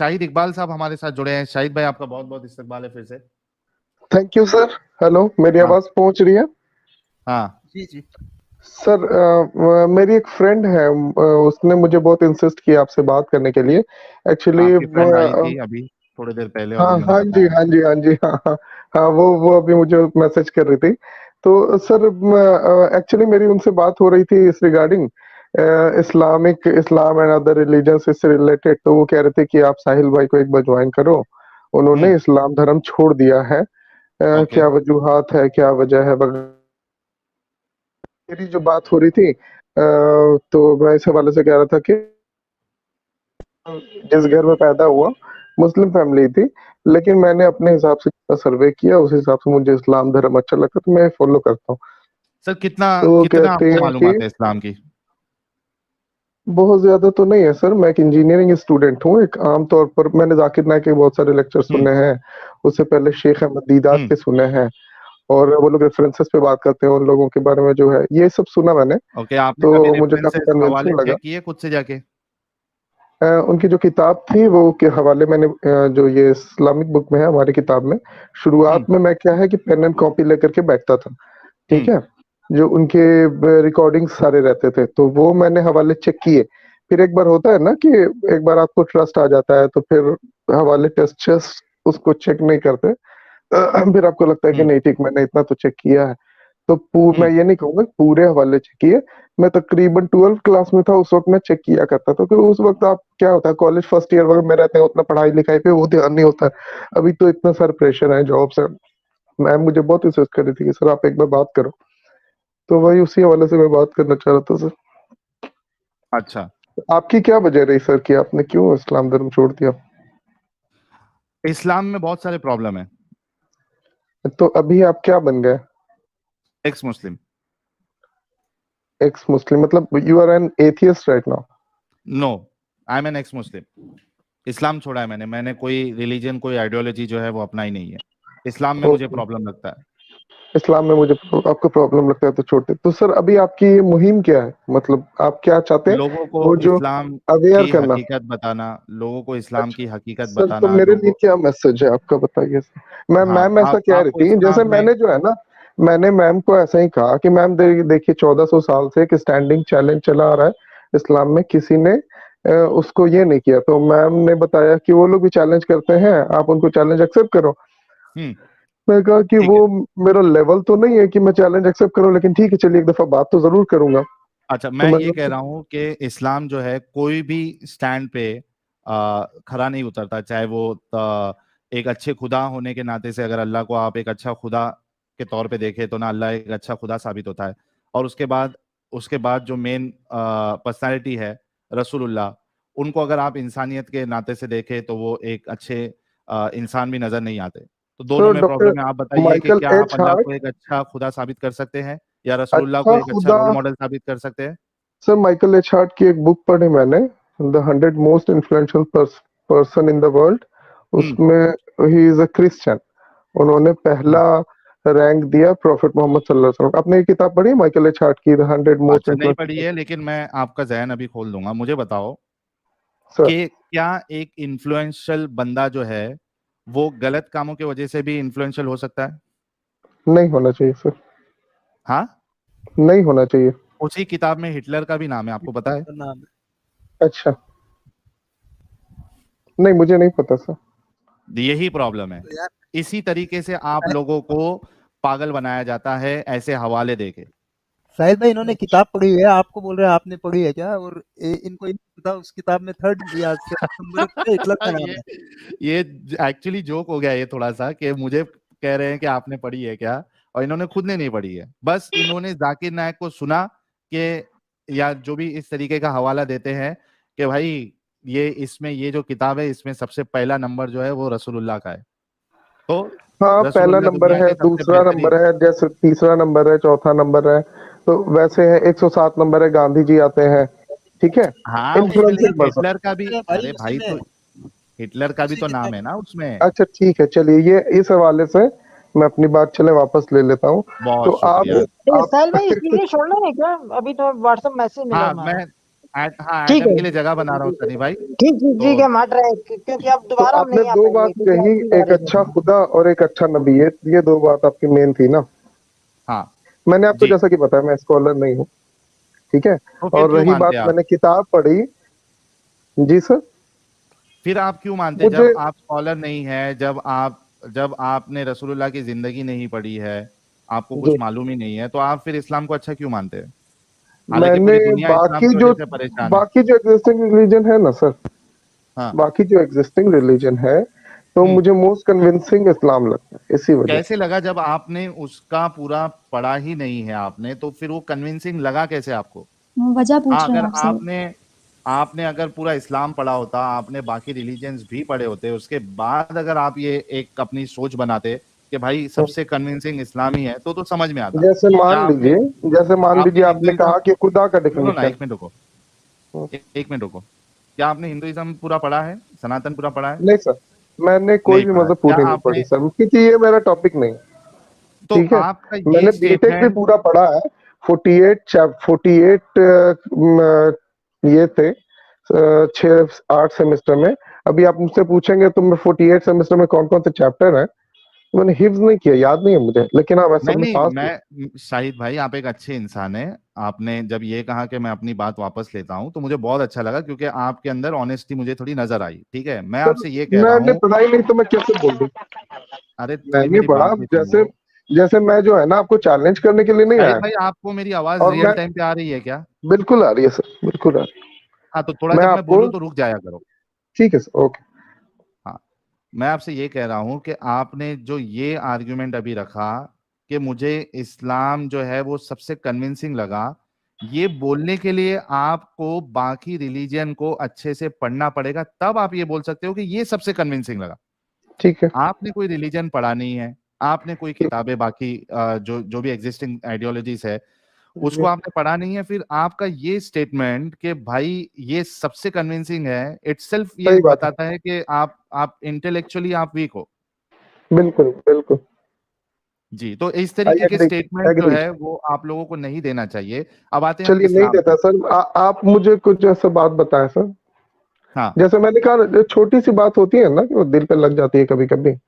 शाहिद इकबाल साहब हमारे साथ जुड़े हैं। शाहिद भाई, आपका बहुत बहुत इस्तकबाल है फिर से। Thank you sir. हेलो, मेरी हाँ आवाज पहुंच रही है? हाँ। जी जी। सर, मेरी एक फ्रेंड है, उसने मुझे बहुत इंसिस्ट किया आपसे बात करने के लिए। एक्चुअली आपकी फ्रेंड आई थी अभी थोड़ी देर पहले और हाँ उन्होंने हाँ जी, बताया। हाँ जी, हाँ जी, हाँ हाँ। हाँ, वो अभी मुझे मैसेज कर रही थी। तो सर, एक्चुअली मेरी उनसे बात हो रही थी इस regarding Islam and other religions इससे रिलेटेड। तो वो कह रहे थे कि आप साहिल भाई को एक बार ज्वाइन करो, उन्होंने हम्म। इस्लाम धर्म छोड़ दिया है। ओके। क्या वजूहात है, क्या वजह है वगैरह। मेरी जो बात हो रही थी, तो मैं इस हवाले से कह रहा था कि जिस घर में पैदा हुआ मुस्लिम फैमिली थी, लेकिन मैंने अपने हिसाब से सर्वे किया, उस हिसाब से मुझे इस्लाम धर्म अच्छा लगता, तो मैं फॉलो करता हूँ। सर, कितना तो वो कितना कहते आपको हैं कि मालूमात है इस्लाम की? बहुत ज्यादा तो नहीं है सर, मैं एक इंजीनियरिंग स्टूडेंट हूँ। एक आम तौर पर मैंने जाकिर नाइक के बहुत सारे लेक्चर हम्म सुने हैं, उससे पहले शेख अहमद दीदात हम्म। के सुने हैं, और वो लोग रेफरेंसेस पे बात करते हैं उन लोगों के बारे में, जो है ये सब सुना मैंने। ओके, आपने कभी तो मुझे काफी रेफरेंसेस हवाले कन्विंसिंग लगा। चेक किए खुद से जाके? उनकी जो किताब थी वो के हवाले मैंने, जो ये इस्लामिक बुक में है हमारी किताब में, हम्म शुरुआत में मैं क्या है कि पेन एंड कॉपी लेकर के बैठता था। ठीक हम्म है, जो उनके रिकॉर्डिंग सारे रहते थे, तो वो मैंने हवाले चेक किए। फिर एक बार होता है ना कि एक बार आपको ट्रस्ट आ जाता है, तो फिर हवाले टेस्ट उसको चेक नहीं करते। फिर आपको लगता है कि हम्म नहीं ठीक, मैंने इतना तो चेक किया है। तो मैं हम्म। ये नहीं कहूंगा कि पूरे हवाले चेक किए। मैं तकरीबन 12 क्लास में था उस वक्त, मैं चेक किया करता था, क्योंकि उस वक्त आप क्या होता है, कॉलेज फर्स्ट ईयर वगैरह में रहते हैं, उतना पढ़ाई लिखाई पे वो ध्यान नहीं होता है। अभी तो इतना सारा प्रेशर है जॉब से। मैम मुझे बहुत इंसिस्ट कर रही थी कि सर आप एक बार बात करो, तो वही उसी हवाले से मैं बात करना चाह रहा था सर। अच्छा, आपकी क्या वजह रही सर कि आपने क्यों इस्लाम धर्म छोड़ दिया? इस्लाम में बहुत सारे प्रॉब्लम है। तो अभी आप क्या बन गए? एक्स मुस्लिम। एक्स मुस्लिम मतलब you are an atheist right now? No, I am an ex Muslim. इस्लाम छोड़ा है मैंने कोई रिलीजन, कोई आइडियोलॉजी जो है वो अपना ही नहीं है। इस्लाम में मुझे ओके, प्रॉब्लम लगता है। इस्लाम में मुझे आपको प्रॉब्लम लगता है तो छोड़ते। तो सर अभी आपकी ये मुहिम क्या है, मतलब आप क्या चाहते हैं? लोगों को वो जो इस्लाम अवेयर की करना। हकीकत बताना, लोगों को इस्लाम अच्छा की हकीकत सर, तो बताना, मेरे लिए लोगों। क्या मैसेज है आपका, बताइए सर। हाँ, मैम ऐसा कह रही आपको थी, जैसे इस्लाम में। मैंने जो है ना, मैंने मैम को ऐसा ही कहा कि मैम देखिए 1400 साल से एक स्टैंडिंग चैलेंज चला आ रहा है इस्लाम में, किसी ने उसको ये नहीं किया। तो मैम ने बताया कि वो लोग भी चैलेंज करते हैं, आप उनको चैलेंज एक्सेप्ट करो। हम्म। मैं कहा कि ठीक वो है। मेरा लेवल तो नहीं है कि मैं चैलेंज एक्सेप्ट करूं, लेकिन ठीक है चलिए एक दफा बात तो जरूर करूंगा। अच्छा, तो मैं ये कह मैंने रहा हूँ कि इस्लाम जो है कोई भी स्टैंड पे खरा नहीं उतरता, चाहे वो एक अच्छे खुदा होने के नाते से, अगर अल्लाह को आप एक अच्छा खुदा के तौर पे देखें तो ना अल्लाह एक अच्छा खुदा साबित होता है। और उसके बाद जो मेन पर्सनालिटी है रसूलुल्लाह, उनको अगर आप इंसानियत के नाते से देखें तो वो एक अच्छे इंसान भी नजर नहीं आते। तो दोनों सर में डॉक्टर प्रॉब्लम है। आप बताइए कि माइकल क्या आप एच अल्लाह हार्ट, को एक अच्छा खुदा साबित कर सकते हैं, या रसूलुल्लाह को अच्छा एक अच्छा खुदा। रोल मॉडल साबित कर सकते हैं? सर माइकल एच हार्ट की एक बुक पढ़ी मैंने, the 100 most influential person in the world. Hmm. उसमें ही इज अ क्रिश्चियन, उन्होंने पहला रैंक दिया प्रॉफिट मोहम्मद सल्लल्लाहु अलैहि वसल्लम। आपने ये किताब पढ़ी है माइकल एच हार्ट की, द 100 मोस्ट अच्छा, नहीं पढ़ी इन्फ्लुएंशियल? है, लेकिन मैं आपका जहन अभी खोल दूंगा। मुझे बताओ सर कि क्या एक इन्फ्लुएंशियल बंदा जो है वो गलत कामों की वजह से भी इन्फ्लुएंशियल हो सकता है? नहीं होना चाहिए सर, हाँ। नहीं होना चाहिए। उसी किताब में हिटलर का भी नाम है, आपको पता है? का नाम अच्छा, नहीं मुझे नहीं पता सर। यही प्रॉब्लम है। है यार। इसी तरीके से आप लोगों को पागल बनाया जाता है ऐसे हवाले देके। साहिल भाई, इन्होंने किताब पढ़ी है, आपको बोल रहे हैं आपने पढ़ी है क्या? और इनको ये नहीं पता उस किताब में थर्ड या सेकंड नंबर पे हिटलर का नाम ये है। ये एक्चुअली जोक हो गया ये थोड़ा सा, कि मुझे कह रहे हैं कि आपने पढ़ी है क्या, और इन्होंने खुद ने नहीं पढ़ी है। बस इन्होंने जाकिर नायक को सुना कि, या जो भी इस तरीके का हवाला देते हैं कि भाई ये जो किताब है इसमें सबसे पहला नंबर जो है वो रसूलुल्लाह का है। तो हाँ, पहला रसूलुल्लाह नंबर दुनिया है, के सबसे दूसरा बेहतरीन। नंबर है, जैसे तीसरा नंबर है, चौथा नंबर है। तो वैसे है 107 नंबर है, गांधी जी आते हैं। ठीक है, हाँ, उसमें इन्फ्लुएंशियल लेकिन पर्सन। हिटलर का भी, भाई अरे उसी भाई, में तो हिटलर का भी उसी तो किताब नाम है ना उसमें। अच्छा ठीक है, चलिए ये इस हवाले से मैं अपनी बात चले वापस ले लेता हूँ। तो बहुत शुक्रिया। आप साहिल भाई स्क्रीन छोड़ना है क्या? अभी तो व्हाट्सएप मैसेज मिला हाँ, हमारा। हाँ ठीक एडम है के लिए जगह बना रहा हूँ सनी भाई। ठीक ठीक तो है मार रहे हैं क्योंकि आप तो दोबारा आपने नहीं आ दो पाएंगे बात क्योंकि कही, आपकी एक बारी अच्छा नहीं। खुदा और एक अच्छा नबी, ये दो बात आपकी मेन थी ना। हाँ मैंने आपको जी, जैसा कि बताया मैं स्कॉलर नहीं हूँ, ठीक है। तो फिर और क्यों रही मानते बात, हैं आप? मैंने किताब पढ़ी। जी सर। फिर आप क्यों मानते हैं मुझे जब आप स्कॉलर नहीं है, जब आपने रसूलुल्लाह की जिंदगी नहीं पढ़ी है, आपको जी कुछ मालूम ही नहीं है, तो आप फिर इस्लाम को अच्छा क्यों मानते हैं? हालांकि मैंने पूरी दुनिया इस्लाम बाकी की जो वजह से परेशान है। बाकी जो एग्जिस्टिंग रिलीजन है ना सर, हाँ। बाकी जो एग्जिस्टिंग रिलीजन है, तो हम्म। मुझे मोस्ट कन्विंसिंग इस्लाम लगता है, इसी वजह से। कैसे लगा जब आपने उसका पूरा पढ़ा ही नहीं है आपने, तो फिर वो कन्विंसिंग लगा कैसे आपको? वजह हाँ पूछ रहे हैं अगर आपसे। आपने अगर पूरा इस्लाम पढ़ा होता, आपने बाकी रिलीजन्स भी पढ़े होते, उसके बाद अगर आप ये एक अपनी सोच बनाते कि भाई सबसे कन्विंसिंग इस्लाम ही है, तो समझ में आता। जैसे क्या मान आपने लीजिए जैसे मान आपने लीजिए आपने हिंदुइज्म, कहा कि खुदा का सुनो ना डेफिनेशन। एक मिनट रुको, एक मिनट रुको, क्या आपने हिंदुइज्म पूरा पढ़ा है, सनातन पूरा पढ़ा है? नहीं सर, मैंने कोई नहीं भी पढ़ा है। मजहब क्या पूरी नहीं पढ़ी आपने, सर, क्योंकि ये मेरा टॉपिक नहीं है, तो ठीक है। आपका ये मैंने बीटेक भी स्टेटमेंट, पूरा पढ़ा है। 48 ये थे 6-8 सेमेस्टर में। अभी आप मुझसे पूछेंगे तो मैं 48 सेमेस्टर में कौन कौन से चैप्टर हैं, मैंने हिफ्ज नहीं किया, याद नहीं है मुझे, लेकिन हाँ मैं सब नहीं में नहीं, पास हूँ। मैं शाहिद भाई आप एक अच्छे इंसान हैं। आपने जब ये कहा कि मैं अपनी बात वापस लेता हूं, तो मुझे बहुत अच्छा लगा, क्योंकि आपके अंदर ऑनेस्टी मुझे थोड़ी नजर आई। ठीक है, मैं सर आपसे ये कह रहा मैंने हूं, पढ़ाई नहीं तो मैं कैसे बोल दूं? अरे थोड़ी मैंने मेरी पढ़ा, बात भी सुन जैसे लो। जैसे मैं जो है ना आपको चैलेंज करने के लिए नहीं शाहिद आया। भाई आपको मेरी आवाज और रियल मैं टाइम पे आ रही है क्या? बिल्कुल आ रही है सर, बिल्कुल आ रही हाँ तो थोड़ा है। मैं जब मैं आपको, बोलूँ तो रुक जाया करो। ठीक है सर, ओके। हाँ, मैं आपसे ये कह रहा हूं कि आपने जो ये आर्ग्यूमेंट अभी रखा कि मुझे इस्लाम जो है वो सबसे कन्विंसिंग लगा, ये बोलने के लिए आपको बाकी रिलीजन को अच्छे से पढ़ना पड़ेगा, तब आप ये बोल सकते हो कि ये सबसे कन्विंसिंग लगा। ठीक है। आपने कोई रिलीजन पढ़ा नहीं है, आपने कोई ठीक किताबें बाकी जो जो भी एग्जिस्टिंग आइडियोलॉजीज है उसको जी, आपने पढ़ा नहीं है, फिर आपका ये स्टेटमेंट कि भाई ये सबसे कन्विंसिंग है, इटसेल्फ ये सही बात है। बताता है कि आप इंटेलेक्चुअली आप वीक हो। बिल्कुल बिल्कुल। जी, तो इस आई तरीके के एग्री, स्टेटमेंट जो एग्रीड। है वो आप लोगों को नहीं देना चाहिए। अब आते हैं हम चलिए नहीं इस्लाम देता पे। सर, आप मुझे कुछ ऐसा बात बताएं सर। हाँ जैसे मैंने कहा, जो छोटी सी बात होती है ना कि वो दिल पे लग जाती है कभी कभी। हाँ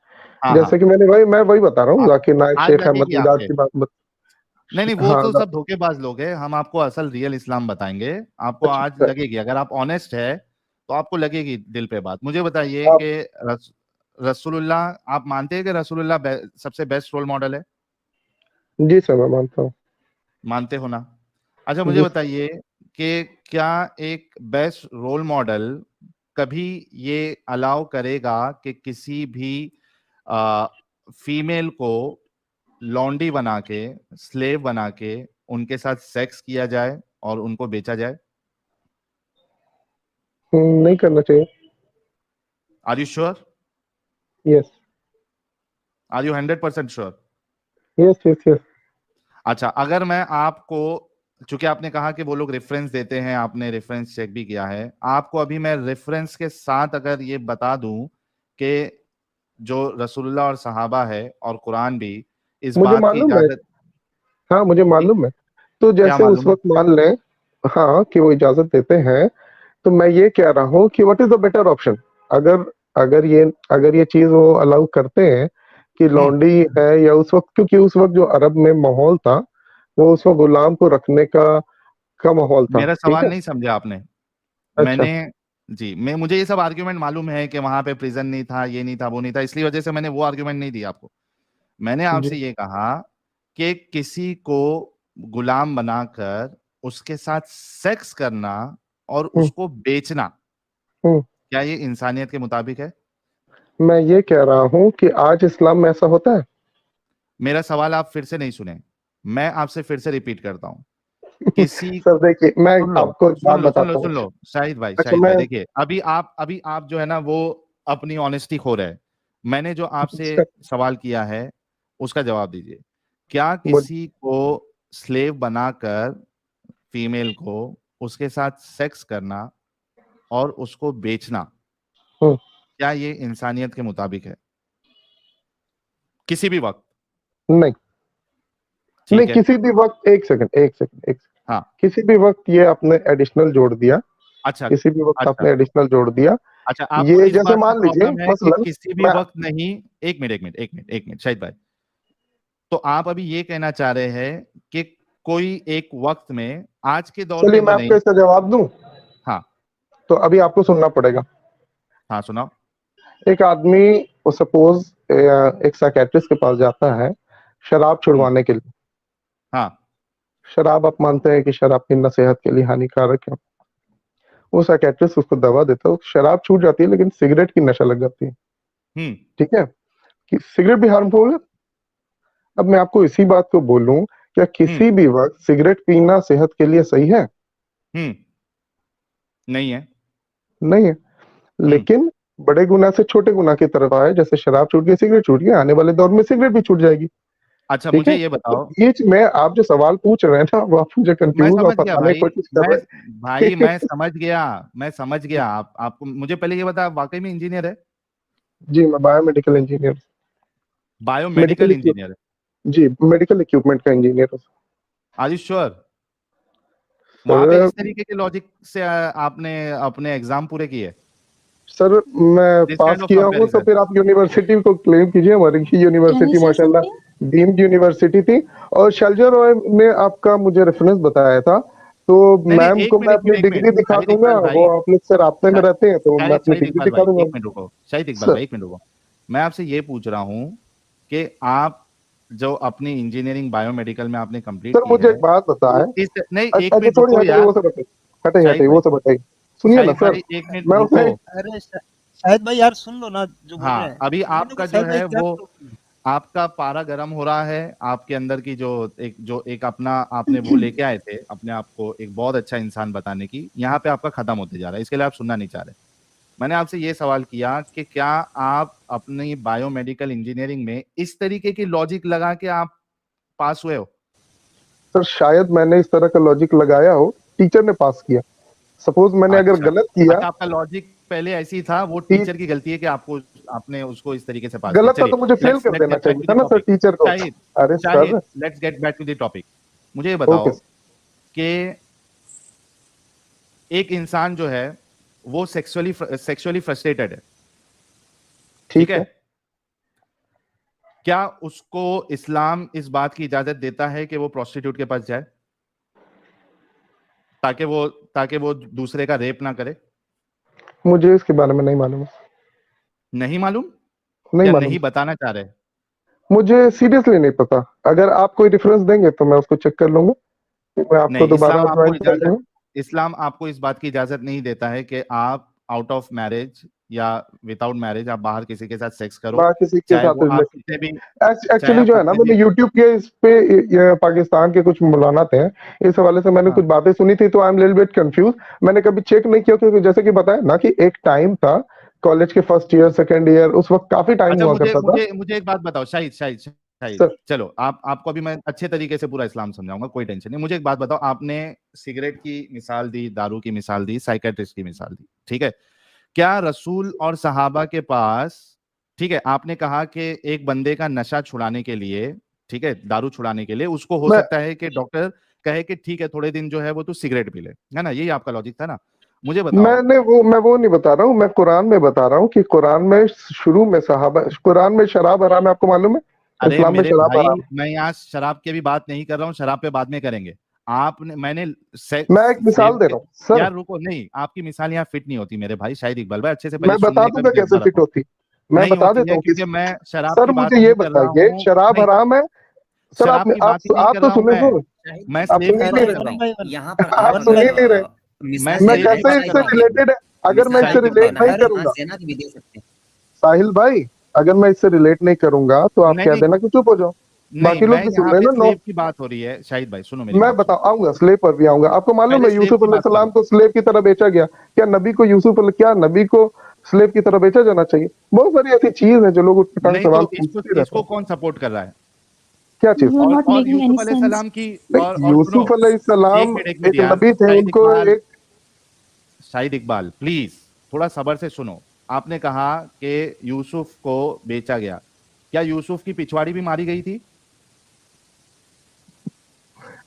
हाँ। जैसे कि मैं वही बता रहा हूँ, आ- जाकिर नायक आज शेख अहमद लगेगी दिलदार आपके, की बात नहीं नहीं वो हाँ तो सब धोखेबाज लोग हैं, हम आपको असल रियल इस्लाम बताएंगे। आपको आज अच्छा लगेगी, अगर आप ऑनेस्ट है तो आपको लगेगी दिल पे बात। मुझे बताइए आप। कि रसूलुल्लाह, आप मानते हैं कि रसूलुल्लाह सबसे बेस्ट रोल मॉडल है? जी सर मैं मानता हूँ। मानते हो ना? अच्छा मुझे जी बताइए कि क्या एक बेस्ट रोल मॉडल कभी ये अलाउ करेगा कि किसी भी फीमेल को लॉन्डी बना के, स्लेव बना के उनके साथ सेक्स किया जाए और उनको बेचा जाए? नहीं करना चाहिए। Are you sure? Yes are you 100% sure? Yes yes yes. अच्छा, अगर मैं आपको, चूंकि आपने कहा कि वो लोग रेफरेंस देते हैं, आपने रेफरेंस चेक भी किया है, आपको अभी मैं रेफरेंस के साथ अगर ये बता दूं कि जो रसूलुल्लाह और सहाबा है और कुरान भी इस मुझे बात की मालूम है, इजाजत, हाँ मुझे मालूम है। तो क्या जैसे उस मालूम है? वक्त मान लें, हाँ कि वो इजाजत देते हैं, तो मैं ये कह रहा हूँ कि what is the better option. अगर अगर ये चीज वो अलाउ करते हैं कि हम्म। लॉन्डी है, या उस वक्त, क्योंकि उस वक्त जो अरब में माहौल था, वो उस वक्त गुलाम को रखने का माहौल था, मेरा ठीक सवाल है। नहीं समझा आपने। अच्छा मैंने, जी मैं, मुझे ये सब आर्ग्यूमेंट मालूम है कि वहां पे प्रिजन नहीं था, ये नहीं था, वो नहीं था, इसलिए वजह से मैंने वो आर्ग्यूमेंट नहीं दिया आपको। मैंने जी। आपसे ये कहा कि किसी को गुलाम बनाकर उसके साथ सेक्स करना और हम्म, उसको बेचना, हम्म। क्या ये इंसानियत के मुताबिक है? मैं ये कह रहा हूँ कि आज इस्लाम में ऐसा होता है। मेरा सवाल आप फिर से नहीं सुने, मैं आपसे फिर से रिपीट करता हूं। किसी, सर देखिए मैं सुन लो आपको एक बात सुन लो सुन लो बताता हूँ। सुन लो, शाहिद भाई, अच्छा शाहिद मैं भाई देखिए, अभी आप जो है ना वो अपनी ऑनेस्टी खो रहे हैं। मैंने जो आपसे सवाल किया है उसका जवाब दीजिए। क्या बोल। किसी को स्लेव बनाकर, फीमेल को, उसके साथ सेक्स करना और उसको बेचना, हम्म, क्या ये इंसानियत के मुताबिक है किसी भी वक्त? नहीं नहीं ठीक है। किसी भी वक्त, एक सेकंड एक सेकंड एक सेकंड। हाँ किसी भी वक्त ये आपने एडिशनल जोड़ दिया, अच्छा किसी भी वक्त अच्छा आपने एडिशनल जोड़ दिया, अच्छा, आपको ये इस जैसे बात में मान लीजिए प्रॉब्लम है कि मसलन किसी भी मैं वक्त नहीं। एक मिनट शाहिद भाई, तो आप अभी ये कहना चाह रहे हैं कि कोई एक वक्त में, आज के दौर चलिए में मैं तो आपको नहीं। इसका जवाब दूं, हाँ तो अभी आपको सुनना पड़ेगा। हाँ सुनाओ। एक आदमी सपोज एक साइकेट्रिस्ट के पास जाता है शराब हम्म, छुड़वाने के लिए। हाँ शराब आप मानते हैं कि शराब पीना सेहत के लिए हानिकारक है। वो साइकेट्रिस्ट उसको दवा देता है, शराब छूट जाती है लेकिन सिगरेट की नशा लग जाती है। हम्म ठीक है, कि सिगरेट भी हार्मफुल है। अब मैं आपको इसी बात को बोलूं, क्या हम्म किसी भी वक्त सिगरेट पीना सेहत के लिए सही है? हम्म नहीं है। नहीं है। हम्म लेकिन बड़े गुनाह से छोटे गुनाह की तरफ आए, जैसे शराब छूट गई, सिगरेट छूट गई, आने वाले दौर में सिगरेट भी छूट जाएगी। अच्छा ठीक मुझे है, ये तो बताओ। बीच में आप जो सवाल पूछ रहे हैं ना, वो आप मुझे मैं कंफ्यूज और समझ गया फंसाने की भाई, कोशिश कर मैं रहे हैं। मैं समझ गया, मैं समझ गया। आपको मुझे पहले ये बता, आप वाकई में इंजीनियर है? जी, मैं biomedical engineer, biomedical medical equip engineer है? जी, मेडिकल इक्विपमेंट का इंजीनियर हूँ। Are you sure? वहां पे सर इस तरीके के लॉजिक से आपने अपने एग्जाम पूरे किए? सर मैं दिस पास काइंड ऑफ किया हूँ, तो कंपैरिजन। फिर आप यूनिवर्सिटी को क्लेम कीजिए। हमारी Can I यूनिवर्सिटी say माशाल्लाह something? डीम्ड यूनिवर्सिटी थी, और शैलजा रॉय ने आपका मुझे रेफरेंस बताया था। तो नहीं नहीं, मैम एक को मिनट मैं एक अपनी मिनट एक डिग्री मिनट, दिखा शाहिद दूंगा, इकबाल वो भाई, आप लोग से राब्ते में रहते हैं, तो मैं शाहिद अपनी शाहिद डिग्री इकबाल दिखा भाई दूंगा। एक मिनट रुको, शाहिद इकबाल सर भाई एक मिनट रुको। मैं आपसे ये पूछ रहा हूँ कि आप जो अपनी इंजीनियरिंग बायोमेडिकल में आपने कंप्लीट सर की मुझे है, एक बात बताएं। इस नहीं एक अच्छा मिनट छोड़िए, रुको हटाइए यार। वो सब, हटाइए हटाइए शाहिद हटाइए भाई, वो सब हटाइए। सुनिए ना शाहिद सर, भाई एक मिनट मैं रुको। उसमें अरे शाहिद भाई यार सुन लो ना जो बोल रहे हाँ हैं। अभी बोलने आपका को जो शाहिद भाई है क्या वो, प्रॉब्लम है? आपका पारा गर्म हो रहा है, आपके अंदर की जो एक अपना आपने वो लेके आए थे अपने आप को एक बहुत अच्छा इंसान बताने की, यहाँ पे आपका खत्म होते जा रहा है, इसके लिए आप सुनना नहीं चाह रहे। मैंने आपसे ये सवाल किया कि क्या आप अपनी बायोमेडिकल इंजीनियरिंग में इस तरीके की लॉजिक लगा के आप पास हुए हो? सर शायद मैंने इस तरह का लॉजिक लगाया हो, टीचर ने पास किया। सपोज मैंने अगर अच्छा गलत किया, अच्छा, आपका लॉजिक पहले ऐसी ही था, वो टी, टीचर की गलती है कि आपको आपने उसको इस तरीके से पास किया। गलत था चलिए तो मुझे फेल लेट्स कर लेट्स देना गेट बैक चाहिए टू था द ना सर टॉपिक। टीचर को। शाहिद अरे Shahid sir let's get back to the topic. मुझे ये ओके बताओ कि एक इंसान जो है वो सेक्सुअली फ्रस्ट्रेटेड है, ठीक ठीक है? है। क्या उसको इस्लाम इस बात की इजाजत देता है कि वो प्रोस्टिट्यूट के पास जाए ताकि वो दूसरे का रेप ना करे? मुझे इसके बारे में नहीं मालूम, नहीं मालूम नहीं या मालूम। नहीं बताना चाह रहे? मुझे सीरियसली नहीं पता। अगर आप कोई रेफरेंस देंगे तो मैं उसको चेक कर लूंगा, मैं आपको नहीं, दोबारा ज्वाइन कर लूंगा। इस्लाम आपको इस बात की इजाजत नहीं देता है कि आप आउट ऑफ मैरिज या विदाउट मैरिज आप बाहर किसी के साथ सेक्स करो, बाहर किसी के चाहे साथ वो आप रिलेशन, कितने भी चाहे एक्चुअली आप जो है ना, कितने मैंने भी। यूट्यूब के इस पे ये पाकिस्तान के कुछ मौलाना थे, इस हवाले से मैंने हाँ कुछ बातें सुनी थी, तो I am little bit confuse. मैंने कभी चेक नहीं किया, क्योंकि जैसे कि बताया ना कि एक टाइम था कॉलेज के फर्स्ट ईयर सेकंड ईयर, उस वक्त काफी टाइम अच्छा हुआ मुझे करता था। मुझे मुझे एक बात बताओ, शाहिद, सर चलो आपको अभी मैं अच्छे तरीके से पूरा इस्लाम समझाऊंगा, कोई टेंशन नहीं। मुझे एक बात बताओ, आपने सिगरेट की मिसाल दी, दारू की मिसाल दी, साइकेट्रिस्ट की मिसाल दी, ठीक है? क्या रसूल और सहाबा के पास, ठीक है, आपने कहा कि एक बंदे का नशा छुड़ाने के लिए, ठीक है, दारू छुड़ाने के लिए उसको हो मैं सकता है कि डॉक्टर कहे कि ठीक है थोड़े दिन जो है वो तू सिगरेट पी ले, है ना? यही आपका लॉजिक था ना? मुझे बताओ। मैं वो नहीं बता रहा हूँ, मैं कुरान में बता रहा हूँ कि कुरान में शुरू में सहाबा, कुरान में शराब हराम है, आपको मालूम है? अरे इस्लाम में मेरे शराब भाई, हराम मैं यहाँ शराब की भी बात नहीं कर रहा हूँ, शराब पे बाद में करेंगे। आपने मैंने है। मैं एक मिसाल सेब दे रहा हूँ सर, यार रुको, नहीं आपकी मिसाल यहाँ फिट नहीं होती मेरे भाई शाहिद इकबाल भाई, अच्छे से पहले मैं बता सुनने का दूंगा भी कैसे जज्बा फिट रखो। होती, मैं नहीं बता होती देता है हूँ क्योंकि किस। मैं शराब सर की बात मुझे ये नहीं कर रहा बताइए, हूँ। शराब नहीं, हराम है? सर शराब की बात ही नहीं आप कर तो रहा हूँ सुने मैं। सुन, शाहिद मैं भाई, आप स्लेव सुन ही की नहीं अरे बात कर रहे, रहा भाई, हूँ। यहाँ पर आप मैं आप सुन ही स्लेव नहीं रहे। मैं मिसाल मैं दे स्लेव रहे की हैं कैसे बात कर शाहिद इससे रहा भाई हूँ। देना, रिलेटेड है, अगर मैं मिसाल इससे शाहिद देते हैं इकबाल, रिलेट ना नहीं यार, हाँ करूंगा, जेना की भी दे सकते हैं। साहिल भाई, अगर मैं इससे रिलेट नहीं करूंगा तो आप नहीं कह नहीं देना कि चुप हो जाओ। नहीं, बाकी मैं लोग भी सुन यहाँ रहे पे हैं ना। नो, स्लेव की बात हो रही है। शाहिद भाई सुनो, मेरी मैं बात सुनो, बताऊं, आऊंगा स्लेव पर भी आऊंगा। आपको मालूम पहले है स्लेव यूसुफ की बात अलैहिस्सलाम करो। को स्लेव की तरह बेचा गया? क्या नबी को क्या नबी को स्लेव की तरह बेचा जाना चाहिए? बहुत सारी ऐसी चीज है जो लोग उठपटांग नहीं सवाल तो इसको पूछते रहते इसको हैं। कौन सपोर्ट कर रहा है? क्या चीज? You are not और making any यूसुफ sense. अलैहिस्सलाम की, नहीं, और सुनो, यूसुफ अलैहिस्सलाम एक मिनट एक यार, नबी थे, शाहिद उनको इकबाल, एक, शाहिद इकबाल प्लीज थोड़ा सब्र से सुनो। आपने कहा कि यूसुफ को बेचा गया, क्या यूसुफ की पिछवाड़ी भी मारी गई थी?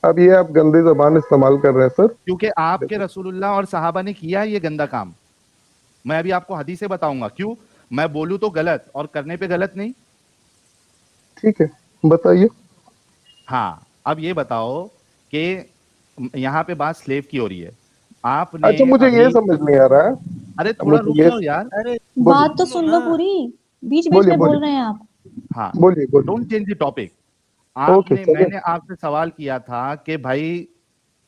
अब ये आप गंदी जबान इस्तेमाल कर रहे हैं सर। क्योंकि आपके रसूलुल्लाह और सहाबा ने किया है ये गंदा काम। मैं अभी आपको हदीसें बताऊंगा क्यों मैं बोलूं तो गलत और करने पे गलत नहीं। ठीक है, बताइए। हाँ, अब ये बताओ कि यहाँ पे बात स्लेव की हो रही है। आपने अच्छा, मुझे ये अभी समझ नहीं आ रहा है, अरे थोड़ा मुझे रुक ये जाओ यार। अरे बोलिए बात तो सुन लो ना। पूरी, बीच बीच बोलिए में बोल बोलिए रहे हैं आप। हाँ, बोलिए डोंट बोलिए। Change the topic. ओके आपने चलिए। मैंने आपसे सवाल किया था कि भाई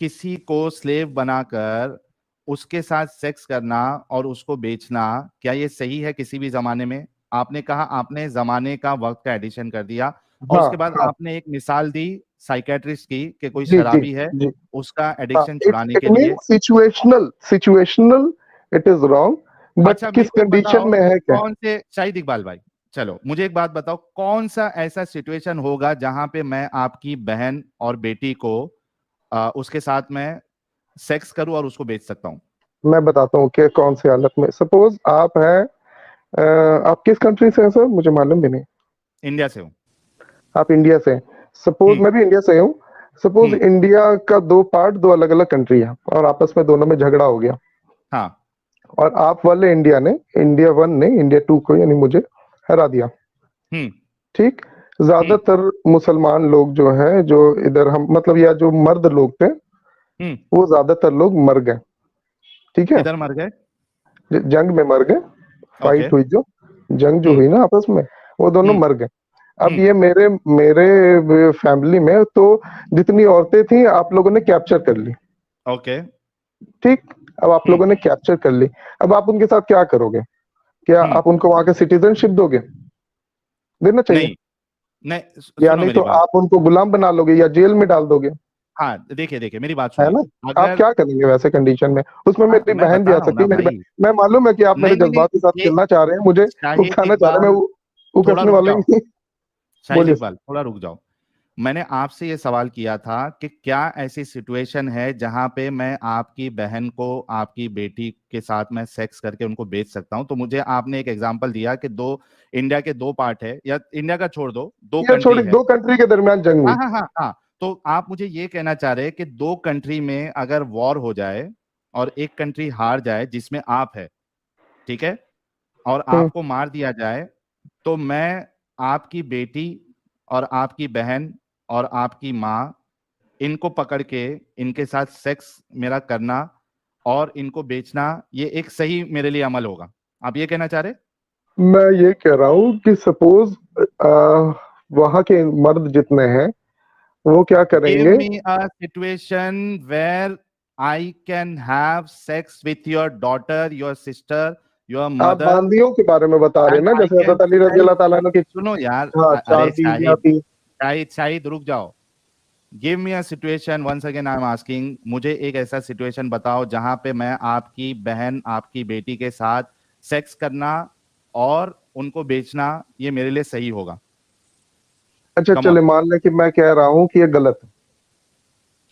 किसी को स्लेव बनाकर उसके साथ सेक्स करना और उसको बेचना क्या ये सही है किसी भी जमाने में? आपने कहा आपने जमाने का वक्त का एडिशन कर दिया और हाँ उसके बाद हाँ, आपने एक मिसाल दी साइकेट्रिस्ट की कि कोई जी जी शराबी है जी। उसका हाँ, एडिक्शन इट छुड़ाने इट के मीन लिए। Situational, it is wrong, but अच्छा किस मेरे को कंडीशन बताओ में है क्या? कौन से शाहिद इकबाल भाई, चलो मुझे एक बात बताओ कौन सा ऐसा सिचुएशन होगा जहां पे मैं आपकी बहन और बेटी को उसके साथ में सेक्स करूं और उसको बेच सकता हूं? मैं बताता हूँ कि कौन सी हालत में। सपोज आप हैं, आप किस कंट्री से हैं सर? मुझे मालूम भी नहीं। इंडिया से हूं। आप इंडिया से हैं। सपोज हम्म मैं भी इंडिया से हूँ। सपोज हम्म इंडिया का दो पार्ट, दो अलग अलग कंट्री है, और आपस में दोनों में झगड़ा हो गया, हाँ और आप वाले इंडिया ने, इंडिया वन ने इंडिया टू को यानी मुझे हरा दिया। हम्म ठीक। हम्म ज्यादातर मुसलमान लोग जो हैं, जो इधर हम मतलब, या जो मर्द लोग थे, हम्म वो ज्यादातर लोग मर गए। ठीक है, किधर मर गए? जंग में मर गए। ओके। फाइट हुई जो, जंग जो हम्म हुई ना आपस में, वो दोनों हम्म मर गए। अब हम्म ये मेरे मेरे फैमिली में तो जितनी औरतें थी आप लोगों ने कैप्चर कर ली। ओके। ठीक। अब आप हम्म लोगों ने कैप्चर कर ली। अब आप उनके साथ क्या करोगे? क्या हम्म आप उनको वहां के सिटीजनशिप दोगे? देना चाहिए। नहीं नहीं या सुनो नहीं मेरी तो बात। आप उनको गुलाम बना लोगे या जेल में डाल दोगे। हाँ देखिए देखिए मेरी बात है सुनिए। ना? आप अगर क्या करेंगे वैसे कंडीशन में? उसमें हाँ मेरी मैं बहन भी बता आ रहा हूँ सकती ना है, मेरी भाई। बहन। मैं मालूम है कि आप मेरे नहीं नहीं नहीं जज्बात के साथ ये खेलना चाह रहे हैं, मुझे शाहिद उकसाना चाह रहे हैं, इकबाल मैं थोड़ा उकसने रुक वाला ही जाओ। नहीं। शाहिद बोलिए इकबाल थोड़ा रुक जाओ। मैंने आपसे ये सवाल किया था कि क्या ऐसी सिचुएशन है जहां पे मैं आपकी बहन को आपकी बेटी के साथ में सेक्स करके उनको बेच सकता हूं? तो मुझे आपने एक एग्जांपल दिया कि दो इंडिया के दो पार्ट है या इंडिया का छोड़ दो दो ये कंट्री छोड़ी, है। दो कंट्री के दरमियान जंग हाँ हुई। हाँ हाँ हाँ। तो आप मुझे ये कहना चाह रहे हैं कि दो कंट्री में अगर वॉर हो जाए और एक कंट्री हार जाए जिसमें आप है, ठीक है, और हम्म। आपको मार दिया जाए, तो मैं आपकी बेटी और आपकी बहन और आपकी माँ इनको पकड़ के इनके साथ सेक्स मेरा करना और इनको बेचना ये एक सही मेरे लिए अमल होगा? आप ये कहना चाह रहे? मैं ये कह रहा हूँ कि सपोज वहां के मर्द जितने हैं वो क्या गिव करेंगे? Me a situation where I can have sex with your daughter, your sister, your आप मदर बांदियों के बारे में बता रहे एंड हैं ना, आई जैसे कैन हजरत अली रजी सेल। अल्लाह ताला अन्हु की। सुनो यार हाँ, अरे चार बीवियां शाहिद थी। शाहिद शाहिद रुक जाओ। Give me a situation once again I am asking. मुझे एक ऐसा सिचुएशन बताओ जहां पे मैं आपकी बहन आपकी बेटी के साथ सेक्स करना और उनको बेचना ये मेरे लिए सही होगा। अच्छा कम ऑन। चले, मान लें कि मैं कह रहा हूँ कि ये गलत है,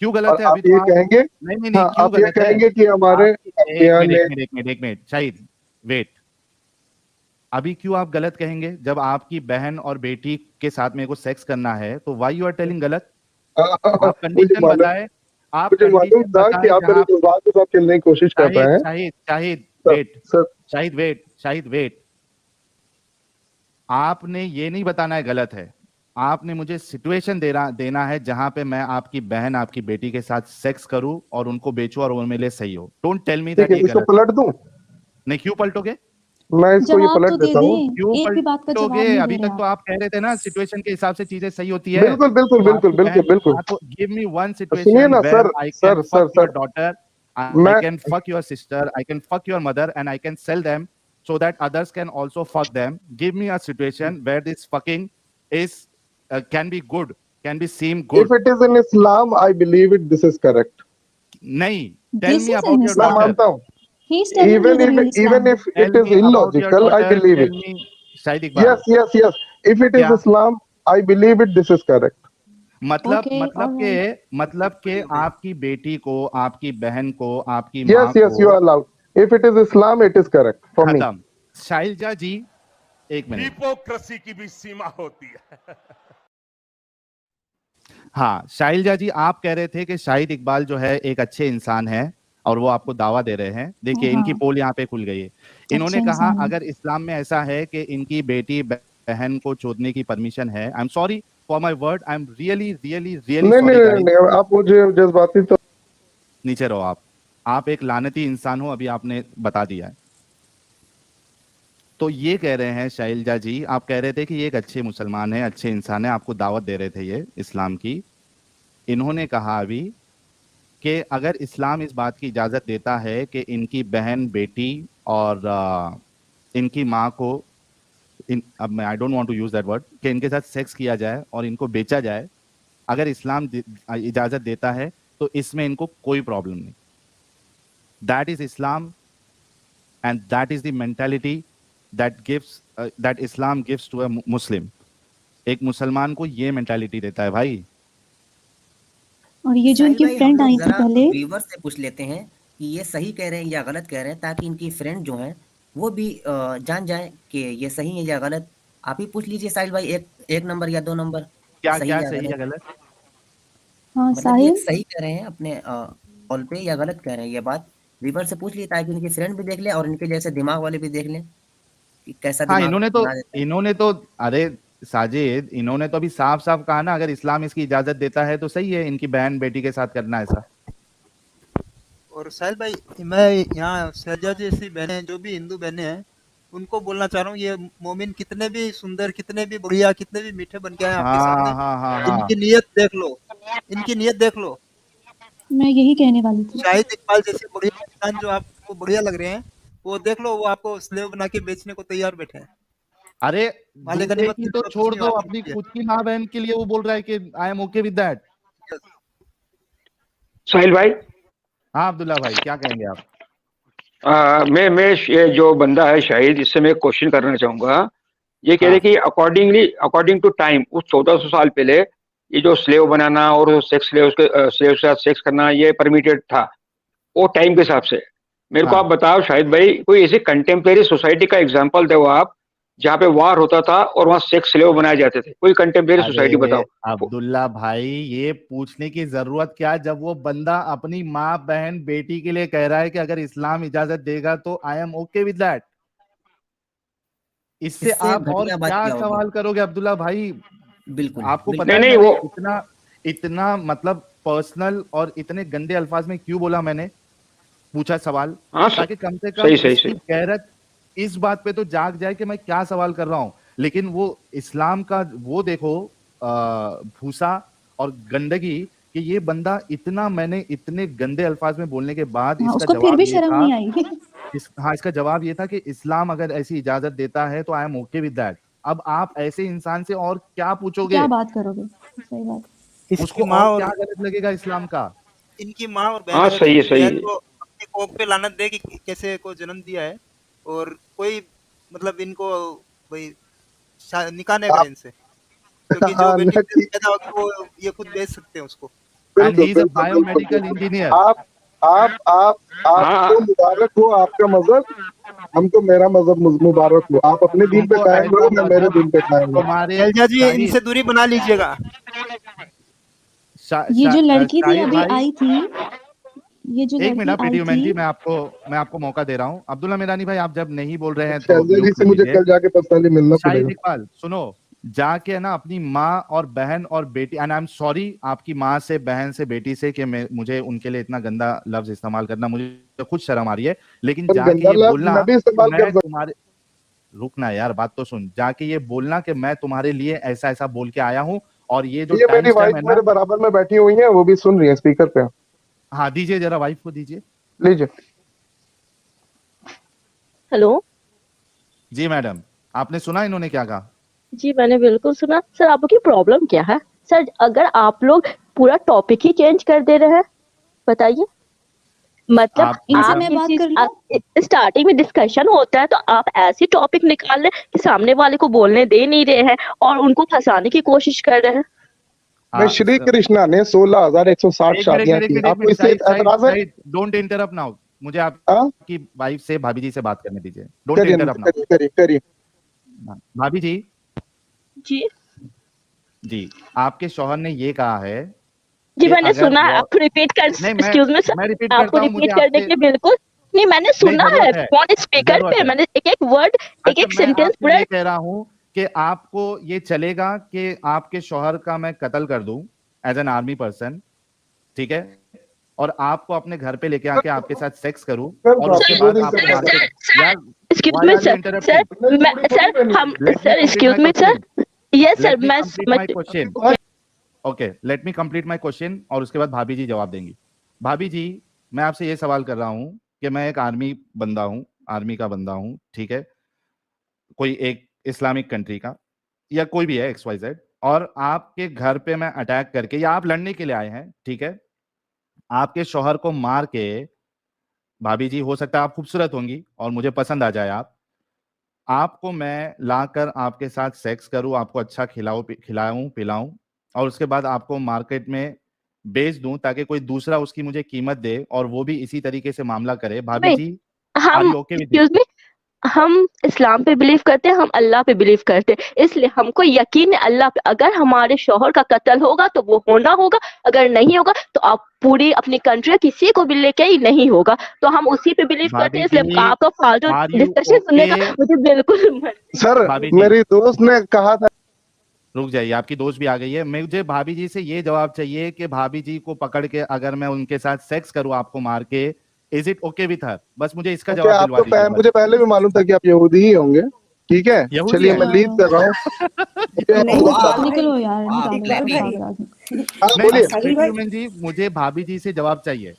क्यों और गलत है? अभी आप तो ये आप कहेंगे, नहीं नहीं नहीं हाँ क्यों आप ये गलत है? कहेंगे कि हमारे आपकी एक बयान मिनट ने। एक मिनट एक मिनट एक मिनट शाहिद वेट। अभी क्यों आप गलत कहेंगे जब आपकी बहन और बेटी के साथ मेरे को सेक्स करना है? तो व्हाई यू आर टेलिंग गलत? आप मुझे कंडीशन मालूम, बताए। आप मुझे मालूम कंडीशन था कि बताए आप मेरे जहां जज्बात के साथ खेलने की कोशिश कर शाहिद रहे हैं। Shahid Shahid sir wait. Sir Shahid wait Shahid wait. आपने ये नहीं बताना है गलत है। आपने मुझे सिचुएशन देना है जहां पे मैं आपकी बहन आपकी बेटी के साथ सेक्स करूं और उनको बेचूं और वो मेरे लिए सही हो। डोंट टेल मी ठीक दैट है, ये इसको गलत है। पलट दूं? नहीं क्यों पलटोगे? मैं इसको ये जवाब पलट तो दे देता हूँ। दें, क्यों एक भी बात का पलटोगे? जवाब नहीं दे अभी रहे तक तो आप। आप कह रहे थे ना सिचुएशन के हिसाब से चीजें सही होती है। बिल्कुल बिल्कुल तो बिल्कुल आपकी बिल्कुल बहन, बिल्कुल। हाँ तो गिव मी वन सुनिए सिचुएशन ना where sir, I can sir fuck sir your sir daughter, I मैं can fuck your sister, I can fuck your mother and I can sell them so that others can also fuck them. Give me a situation where this fucking is can be good, can be seem if good. It is in Islam I believe it, this is correct. नहीं, tell This me is in about your मैं daughter. Islam. मानता हूँ। He is telling you even the if real even Islam. If Tell it is me about your illogical, I daughter. Believe Tell it. me, Shahid Iqbal. Yes yes yes, if it is क्या Islam I believe it, this is correct. मतलब Okay, all right. मतलब के आपकी बेटी को आपकी बहन को आपकी माँ यस यस, को you are allowed. If it is Islam it is correct for me. खत्म। शाइलजा जी एक मिनट। हिपोक्रेसी की भी सीमा होती है। हाँ शाइलजा जी, आप कह रहे थे कि शाहिद इकबाल जो है एक अच्छे इंसान है और वो आपको दावा दे रहे हैं। देखिए इनकी हाँ। पोल यहाँ पे खुल गई है। इन्होंने अच्छा कहा इंसान है। अगर इस्लाम में ऐसा है कि इनकी बेटी बहन को चोदने की परमिशन है, आई am sorry for my word, I am really really really नहीं सॉरी नहीं गाइस। नहीं, आप मुझे जज्बाती तो नीचे रहो आप एक लानती इंसान हो, अभी आपने बता दिया है। तो ये कह रहे हैं शाइलजा जी, आप कह रहे थे कि ये एक अच्छे मुसलमान है, अच्छे इंसान है, आपको दावत दे रहे थे ये इस्लाम की। इन्होंने कहा अभी कि अगर इस्लाम इस बात की इजाज़त देता है कि इनकी बहन बेटी और इनकी माँ को अब मैं I don't want to use that word, कि इनके साथ सेक्स किया जाए और इनको बेचा जाए, अगर इस्लाम इजाज़त देता है तो इसमें इनको कोई प्रॉब्लम नहीं। That is Islam and that is the mentality that Islam gives to a Muslim. एक मुसलमान को ये मेंटालिटी देता है भाई। और ये जो साहिल इनकी भाई, हम फ्रेंड लोग आई थी जरा पहले, व्यूवर से पूछ लेते हैं कि ये सही कह रहे हैं या गलत कह रहे हैं, ताकि इनकी फ्रेंड जो है वो भी जान जाए कि ये सही है या गलत। आप ही पूछ लीजिए साहिल भाई, एक नंबर या 2 नंबर, क्या सही क्या या सही या गलत। गलत? हाँ मतलब ये साहिल, सही कह रहे हैं अपने कॉल पे या गलत कह रहे हैं, ये बात व्यूवर से पूछ ली, ताकि इनकी फ्रेंड भी देख ले और इनके जैसे दिमाग वाले भी देख लें कि कैसा हाँ दिमाग बना देता है। इन्होंने तो अरे साजिद, इन्होंने तो अभी साफ साफ कहा ना, अगर इस्लाम इसकी इजाजत देता है तो सही है इनकी बहन बेटी के साथ करना ऐसा। और साहिल भाई, मैं यहाँ शहजा जैसी बहनें, जो भी हिंदू बहनें हैं, उनको बोलना चाह रहा हूँ, ये मोमिन कितने भी सुंदर, कितने भी बढ़िया, कितने भी मीठे बन के आए आपके सामने, हाँ हाँ हाँ हाँ इनकी नीयत देख लो, इनकी नीयत देख लो। मैं यही कहने वाली थी। शाहिद इकबाल जैसे बढ़िया इंसान जो आपको बढ़िया लग रहे हैं, वो देख लो, वो आपको स्लेव बना के बेचने को तैयार बैठे हैं। अरे मालिक दूसरे गनीमत की की तो तो कुछ छोड़ नहीं दो, बात अपनी होती है। खुद की माँ बहन के लिए वो बोल रहा है कि I am okay with that. Sahil भाई, हाँ अब्दुल्ला भाई, क्या कहेंगे आप? मैं ये जो बंदा है शाहिद, इससे मैं क्वेश्चन करना चाहूंगा। ये कह रहे हाँ कि अकॉर्डिंग टू टाइम, उस 1400 साल पहले ये जो स्लेव बनाना और सेक्स स्लेव के साथ सेक्स करना ये परमिटेड था वो टाइम के हिसाब से। मेरे को हाँ आप बताओ शाहिद भाई, कोई ऐसी कंटेम्प्रेरी सोसाइटी का एग्जांपल दो आप जहाँ पे वार होता था और वहाँ सेक्स स्लेव बनाए जाते थे। कोई कंटेम्प्रेरी सोसाइटी अरे बताओ। अब्दुल्ला भाई, ये पूछने की जरूरत क्या, जब वो बंदा अपनी माँ बहन बेटी के लिए कह रहा है कि अगर इस्लाम इजाजत देगा तो आई एम ओके विद दैट। इससे इससे आप और घटिया बात क्या क्या होगी? सवाल करोगे अब्दुल्ला भाई? बिल्कुल आपको बिल्कुल। पता नहीं है नहीं, मैंने वो इतना इतना मतलब पर्सनल और इतने गंदे अल्फाज में क्यों बोला, मैंने पूछा सवाल, हाँ ताकि कम से कम सही सही इसकी सही। गैरत इस बात पे तो जाग जाए कि मैं क्या सवाल कर रहा हूं। लेकिन वो इस्लाम का वो देखो भूसा और गंदगी, कि ये बंदा इतना, मैंने इतने गंदे अल्फाज में बोलने के बाद हाँ, इसका उसको फिर जवाब भी ये शर्म था, नहीं आई। इसका जवाब ये था कि इस्लाम अगर ऐसी इजाजत देता है तो आई एम ओके विद दैट। अब आप ऐसे इंसान से और क्या पूछोगे? क्या बात करोगे? सही बात। इसकी उसको माँ और और क्या गलत लगेगा इस्लाम का? इनकी माँ और बहन, हाँ अगर सही है इनकी सही बहन है। को अपनी कोख पे लानत दे कि कैसे को जन्म दिया है, और कोई मतलब इनको भाई निकाह नहीं करे आप इनसे, क्योंकि जो हाँ बेटी ना, ठीक, पैदा होगी वो ये खुद बेच सकते हैं उसको। एंड बिल्कुल ही इज अ बिल्कुल बिल्कुल बायोमेडिकल बिल्कुल। इंजीनियर। आप आपको हाँ मुबारक हो आपका मजहब, हमको मेरा मजहब मुबारक हो। आप अपने दीन पे तुमको कायम ऐसा रहो, मैं मेरे मजहब दीन पे कायम हूँ। तुम्हारे शैलजा जी, शाहिद इनसे दूरी बना लीजिएगा। ये जो लड़की थी शाहिद अभी भाई, आई थी, ये जो एक मिनट, लड़की आप आई ह्यूमन थी, जी, मैं आपको मौका दे रहा हूँ। अब्दुल्ला मेरानी भाई, आप जब नहीं बोल रहे हैं तो शैलजा जी म्यूट से कर मुझे दीजिए। कल जाके पर्सनली मिलना शाहिद पड़ेगा। इकबाल सुनो, जाके ना अपनी माँ और बहन और बेटी, एंड आई एम सॉरी आपकी माँ से, बहन से, बेटी से, कि मुझे उनके लिए इतना गंदा लफ्ज इस्तेमाल करना, मुझे तो खुद शर्म आ रही है, लेकिन पर जाके गंदा ये लफ्ज बोलना मैं भी कि इस्तेमाल कर मैं सकता तुम्हारे, रुकना यार, बात तो सुन, जाके ये बोलना कि मैं तुम्हारे लिए ऐसा ऐसा बोल के आया हूँ, और ये जो हूँ। ये टाइम मेरी स्टैम्प वाइफ है ना, मेरे बराबर में बैठी हुई है, वो भी सुन रही है स्पीकर पे। हाँ दीजिए, जरा वाइफ को दीजिए। लीजिए। हेलो। जी मैडम, आपने सुना इन्होंने क्या कहा? जी मैंने बिल्कुल सुना। सर आप लोग की प्रॉब्लम क्या है? सर अगर आप लोग पूरा टॉपिक ही चेंज कर दे रहे हैं, बताइए। मतलब आप इनसे आप मैं ये बात चीज कर लूं? स्टार्टिंग में डिस्कशन होता है तो आप ऐसी टॉपिक निकाल रहे हैं कि सामने वाले को बोलने दे नहीं रहे हैं और उनको फंसाने की कोशिश कर रहे हैं। मैं श्री कृष्णा ने 16,160 एक मिनट एक शादियां मिनट एक की, मिनट एक आपको मिनट, इससे शाहिद शाहिद एतराज है? शाहिद, डोंट इंटरप्ट नाउ, मुझे हाँ? आपकी वाइफ से, भाभी जी से बात करने दीजिए, डोंट करिए इंटरप्ट नाउ। करिए करिए करिए। भाभी जी, जी जी, आपके शौहर ने ये कहा है जी कि मैंने अगर सुना है, वॉर आप रिपीट कर, नहीं एक्सक्यूज मी सर, मैं रिपीट आपको करता हूँ, मुझे रिपीट करने आपसे के बिल्कुल नहीं, मैंने नहीं सुना है जरूरत है, फोन स्पीकर जरूरत पे, है। मैंने एक एक वर्ड एक अच्छा एक मैं सेंटेंस आपसे पूरा। ये कह रहा हूँ कि आपको ये चलेगा कि आपके शौहर का मैं कत्ल कर दूं एज एन आर्मी पर्सन, ठीक है, और आपको अपने घर पे लेके आके आपके साथ सेक्स करूं सर और उसके बाद बात आपको सर मार्केट सर यार excuse why me are you sir, interrupting? मैं सर हम let me sir complete excuse my me sir, question, yes sir let me मैं कंप्लीट समझ, my question, okay let me complete my question और उसके बाद भाभी जी जवाब देंगी। भाभी जी, मैं आपसे ये सवाल कर रहा हूं कि मैं एक आर्मी बंदा हूं, आर्मी का बंदा हूं, ठीक है, कोई एक इस्लामिक कंट्री का या कोई भी है XYZ, और आपके घर पे मैं अटैक करके या आप लड़ने के लिए आए हैं, ठीक है, आपके शौहर को मार के, भाभी जी हो सकता है आप खूबसूरत होंगी और मुझे पसंद आ जाए आपको मैं लाकर आपके साथ सेक्स करूं, आपको अच्छा खिलाऊं पिलाऊं और उसके बाद आपको मार्केट में बेच दूं ताकि कोई दूसरा उसकी मुझे कीमत दे और वो भी इसी तरीके से मामला करे। भाभी नहीं जी आर हम you okay with excuse me, हम इस्लाम पे बिलीव करते हैं, हम अल्लाह पे बिलीव करते हैं, इसलिए हमको यकीन है अल्लाह पे। अगर हमारे शौहर का कत्ल होगा तो वो होना होगा, अगर नहीं होगा तो आप पूरी अपनी कंट्री किसी को भी लेके ही नहीं होगा, तो हम उसी पे बिलीव करते भाभी हैं, इसलिए जी आपका फालतू आर यू डिस्कशन सुनने ओके? का मुझे बिल्कुल मन। सर भाभी जी मेरी दोस्त ने कहा था, रुक जाइए, आपकी दोस्त भी आ गई है। मुझे भाभी जी से ये जवाब चाहिए कि भाभी जी को पकड़ के अगर मैं उनके साथ सेक्स करूं आपको मार के, is it okay with her? बस मुझे इसका ओके जवाब दिलवा दीजिए। मुझे पहले भी मालूम था कि आप यहूदी ही होंगे, ठीक है, यहूदी चलिए है? मैं लीव कर रहा हूँ। नहीं निकलो भाई, निकलो यार, निकालो इकबाल इसको भाई, भाग राज। हाँ नहीं बोलिए। साहिल भाई, प्रीति जी, मुझे भाभी जी से जवाब चाहिए।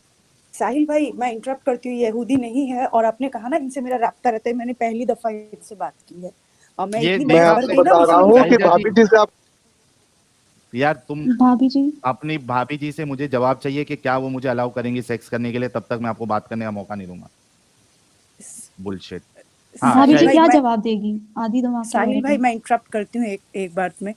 साहिल भाई मैं इंटरप्ट करती हूँ, यहूदी नहीं है और आपने कहा ना इनसे मेरा राब्ता रहता है, मैंने पहली दफा इनसे बात की है और मैं ये इतनी मैं बहस देखा बढ़ आपको गई ना बता मुझसे रहा नहीं हूँ कहा कि शैलजा गया। जी, भाभी जी से आप यार तुम भाभी जी अपनी भाभी जी से मुझे जवाब चाहिए कि क्या वो मुझे अलाउ करेंगी सेक्स करने के लिए, तब तक मैं आपको बात करने का मौका नहीं दूंगा। बुलशिट। हाँ भाभी जी साहिल भाई क्या मैं जवाब देगी, आधी दिमाग की साहिल औरत भाई है। मैं इंटरप्ट करती हूँ एक बात में।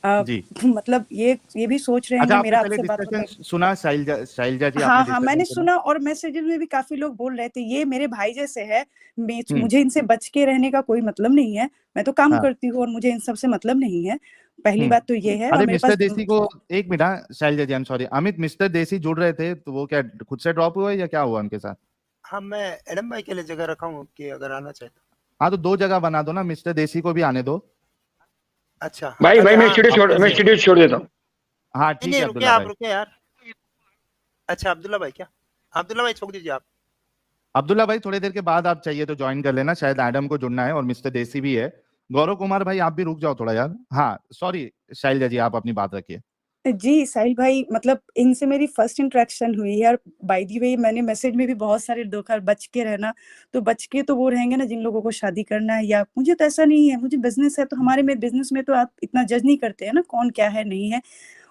जी, मतलब ये भी सोच रहे अच्छा होंगे आपने मेरा पहले आपसे बात डिस्कशन होता है। सुना? शैलजा जी आपने हाँ हाँ डिस्कशन मैंने सुना? सुना और मैसेजेस में भी काफी लोग बोल रहे थे ये मेरे भाई जैसे है, हम्म, मुझे इनसे बच के रहने का कोई मतलब नहीं है, मैं तो काम हाँ, करती हूँ और मुझे इन सब से मतलब नहीं है। पहली हम्म। बात तो ये है और अरे मेरे मिस्टर पास देसी को एक मिनट, हाँ Shailaja ji, I am sorry Amit, mister Desi जुड़ रहे थे तो वो क्या खुद से ड्रॉप हुआ है या क्या हुआ उनके साथ? हाँ मैं एडम भाई के लिए जगह रखा हूँ कि अगर आना चाहे तो। हाँ तो 2 जगह बना दो ना, मिस्टर देसी को भी आने दो। अच्छा भाई अच्छा, मैं हाँ स्टूडियो छोड़ देता हूँ। हाँ नहीं ठीक नहीं है रुके, अब्दुल्ला आप भाई। रुके यार। अच्छा अब्दुल्ला भाई, क्या अब्दुल्ला भाई छोड़ दीजिए आप। अब्दुल्ला भाई थोड़ी देर के बाद आप चाहिए तो ज्वाइन कर लेना, शायद एडम को जुड़ना है और मिस्टर देसी भी है। गौरव कुमार भाई आप भी रुक जाओ थोड़ा यार। हाँ सॉरी शैलजा जी, आप अपनी बात रखिए। जी साहिल भाई, मतलब इनसे मेरी फर्स्ट इंटरेक्शन हुई है और बाय दी वे मैंने मैसेज में भी बहुत सारे धोखा, बच के रहना, तो बच के तो वो रहेंगे ना जिन लोगों को शादी करना है, या मुझे तो ऐसा नहीं है, मुझे बिजनेस है तो हमारे में बिजनेस में तो आप इतना जज नहीं करते हैं ना कौन क्या है नहीं है।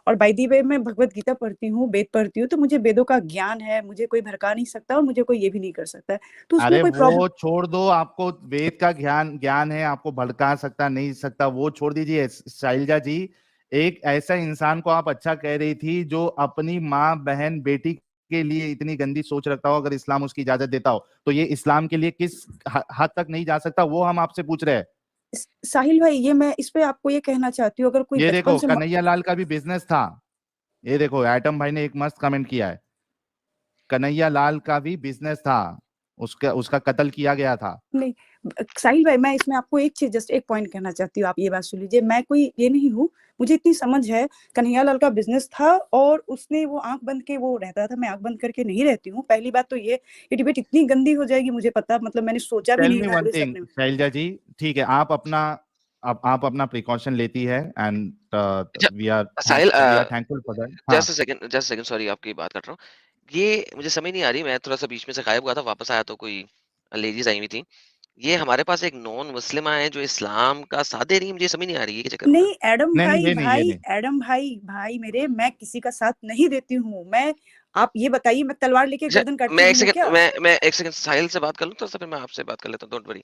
और बाय दी वे मैं भगवत गीता पढ़ती हूँ, वेद पढ़ती हूँ, तो मुझे वेदों का ज्ञान है, मुझे कोई भड़का नहीं सकता और मुझे कोई ये भी नहीं कर सकता है, तो उसमें अरे कोई प्रॉब्लम। वो छोड़ दो, आपको वेद का ज्ञान ज्ञान है, आपको भड़का सकता नहीं सकता, वो छोड़ दीजिए शैलजा जी। एक ऐसा इंसान को आप अच्छा कह रही थी जो अपनी माँ बहन बेटी के लिए इतनी गंदी सोच रखता हो, अगर इस्लाम उसकी इजाजत देता हो तो ये इस्लाम के लिए किस हद तक नहीं जा सकता, वो हम आपसे पूछ रहे हैं। साहिल भाई ये मैं इस पे आपको ये कहना चाहती हूँ, अगर कोई ये बचपन देखो से कन्हैया लाल का भी बिजनेस था, ये देखो एटम भाई ने एक मस्त कमेंट किया है, कन्हैया लाल का भी बिजनेस था, उसका उसका कत्ल किया गया था। नहीं साहिल भाई, मैं इसमें आपको एक चीज, जस्ट एक पॉइंट कहना चाहती हूँ, आप ये बात सुन लीजिए, मैं कोई ये नहीं हूँ, मुझे इतनी समझ है, कन्हैया लाल का बिजनेस था और उसने वो आंख बंद के वो रहता था, मैं आंख बंद करके नहीं रहती हूँ। पहली बात तो ये डिबेट इतनी गंदी हो जाएगी मुझे पता, मतलब मैंने सोचा भी टेल नहीं मी था वन पूरे थिंग सपने में। शैलजा जी, ठीक है आप अपना प्रिकॉशन लेती है and we are Sahil thankful for that. हाँ जस्ट सेकंड सॉरी आपकी बात कर रहा हूँ। ये मुझे समझ नहीं आ रही, मैं थोड़ा सा बीच में से गायब हुआ था, वापस आया तो कोई लेडीज आई हुई थी। ये हमारे पास एक नॉन मुस्लिम आए हैं जो इस्लाम का साथ दे रही है, मुझे समझ नहीं आ रही है क्या चक्कर हो रहा नहीं एडम नहीं नहीं भाई, ये नहीं ये नहीं। एडम भाई मेरे, मैं किसी का साथ नहीं देती हूँ। मैं, आप ये बताइए, मैं तलवार लेके अच्छा, गर्दन काटती मैं एक घूमूं सेकंड क्या? मैं एक सेकंड साहिल से बात कर लूं तो फिर मैं आपसे बात कर लेता हूँ, डोंट वरी।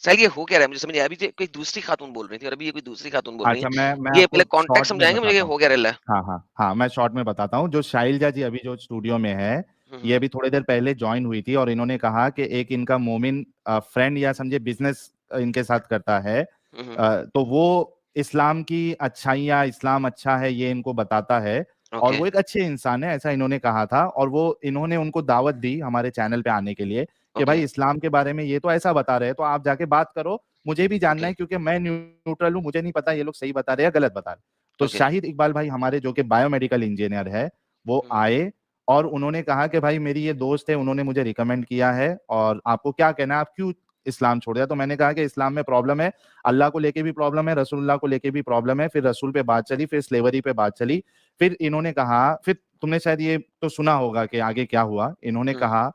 साहिल ये हो क्या रहा है, मुझे समझ नहीं आया। अभी कोई दूसरी खातून बोल रही थी और अभी ये कोई दूसरी खातून बोल रही अच्छा मैं है। ये आपको पहले कॉन्टेक्ट शॉर्ट में समझाएंगे मुझे, ये बताता हूँ। हो क्या रहा है? हाँ हाँ हाँ मैं शॉर्ट में बताता हूँ। जो शैलजा जी अभी जो स्टूडियो में है, ये हम्म अभी थोड़ी देर पहले ज्वाइन हुई थी और इन्होंने कहा कि एक इनका मोमिन फ्रेंड या समझे बिजनेस इनके साथ करता है, हम्म तो वो इस्लाम की अच्छाइयाँ, इस्लाम अच्छा है ये इनको बताता है और ओके वो एक अच्छे इंसान है, ऐसा इन्होंने कहा था। और वो इन्होंने उनको दावत दी हमारे चैनल पे आने के लिए कि ओके भाई इस्लाम के बारे में ये तो ऐसा बता रहे हैं, तो आप जाके बात करो, मुझे भी जानना ओके है, क्योंकि मैं न्यूट्रल हूँ, मुझे नहीं पता ये लोग सही बता रहे हैं या गलत बता रहे हैं। तो ओके शाहिद इकबाल भाई हमारे जो कि बायोमेडिकल इंजीनियर है, वो आए और उन्होंने कहा कि भाई मेरी ये दोस्त है, उन्होंने मुझे रिकमेंड किया है और आपको क्या कहना है, आप क्यों इस्लाम छोड़ दिया? तो मैंने कहा कि इस्लाम में प्रॉब्लम है, अल्लाह को लेके भी प्रॉब्लम है, रसूलुल्लाह को लेके भी प्रॉब्लम है। फिर रसूल पे बात चली, फिर स्लेवरी पे बात चली, फिर इन्होंने कहा, फिर तुमने शायद ये तो सुना होगा कि आगे क्या हुआ। इन्होंने कहा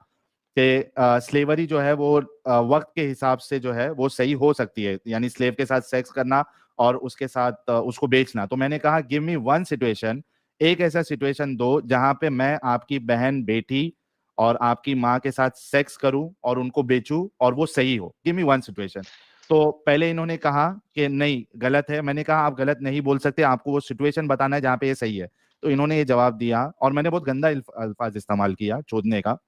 कि स्लेवरी जो है वो वक्त के हिसाब से जो है वो सही हो सकती है, यानी स्लेव के साथ सेक्स करना और उसके साथ उसको बेचना। तो मैंने कहा गिव मी वन सिचुएशन, एक ऐसा सिचुएशन दो जहां पे मैं आपकी बहन, बेटी और आपकी माँ के साथ सेक्स करूं और उनको बेचूं और वो सही हो, गिव मी वन सिचुएशन। तो पहले इन्होंने कहा कि नहीं गलत है। मैंने कहा आप गलत नहीं बोल सकते, आपको वो सिचुएशन बताना है जहां पे ये सही है। तो इन्होंने ये जवाब दिया और मैंने बहुत गंदा अल्फाज इस्तेमाल किया, चोदने का।